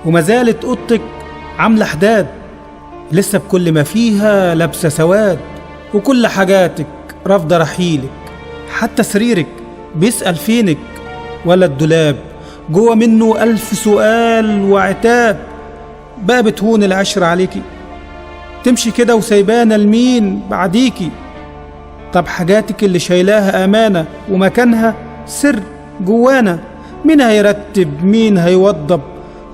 وما زالت اوضتك عاملة حداد، لسه بكل ما فيها لابسة سواد، وكل حاجاتك رافضة رحيلك، حتى سريرك بيسأل فينك، ولا الدولاب جوه منه 1000 سؤال وعتاب. بقى بتهون العشرة عليكي، تمشي كده وسايبانا لمين بعديكي؟ طب حاجاتك اللي شايلاها أمانة ومكانها سر جوانا، مين هيرتب، مين هيوضب،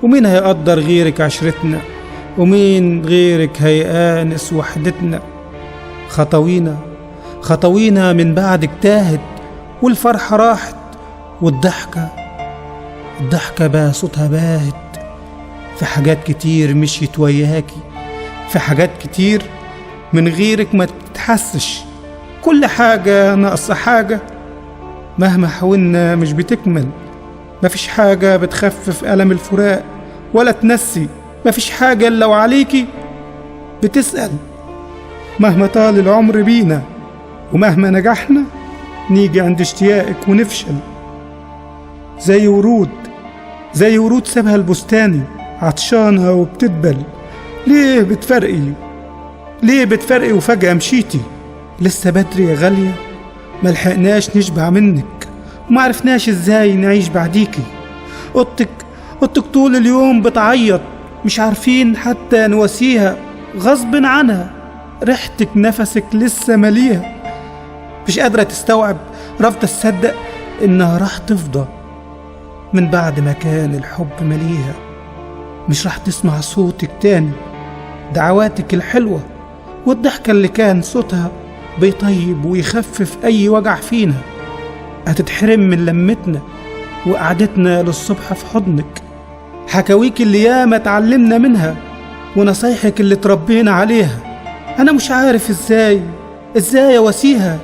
ومين هيقدر غيرك عشرتنا، ومين غيرك هيآنس وحدتنا؟ خطوينا من بعدك تاهت، والفرحة راحت، والضحكة بقى صوتها باهت. في حاجات كتير مشيت وياكي، في حاجات كتير من غيرك ما تتحسش، كل حاجة ناقصة حاجة، مهما حاولنا مش بتكمل. مفيش حاجة بتخفف ألم الفراق ولا تنسي، مفيش حاجة إلا وعليكي بتسأل. مهما طال العمر بينا ومهما نجحنا، نيجي عند اشتياقك ونفشل. زي ورود سابها البستاني عطشانة وبتدبل. ليه بتفرقي وفجأة مشيتي؟ لسه بدري يا غالية، ملحقناش نشبع منك، ومعرفناش ازاي نعيش بعديكي. اوضتك طول اليوم بتعيط، مش عارفين حتى نواسيها، غصب عنها ريحتك نفسك لسه مليها. مش قادرة تستوعب، رافضة تصدق انها راح تفضى من بعد ما كان الحب مليها. مش راح تسمع صوتك تاني، دعواتك الحلوة والضحكة اللي كان صوتها بيطيب ويخفف أي وجع فينا. هتتحرم من لمتنا وقعدتنا للصبح في حضنك، حكاويك اللي ياما اتعلمنا منها، ونصايحك اللي تربينا عليها. أنا مش عارف إزاي أواسيها،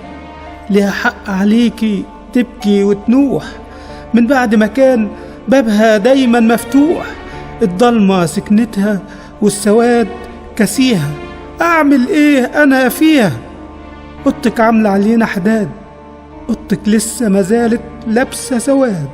ليها حق عليكي تبكي وتنوح من بعد ما كان بابها دايما مفتوح. الضلمة سكنتها والسواد كسيها، أعمل إيه أنا فيها؟ اوضتك عاملة علينا حداد، اوضتك لسه ما زالت لابسة سواد.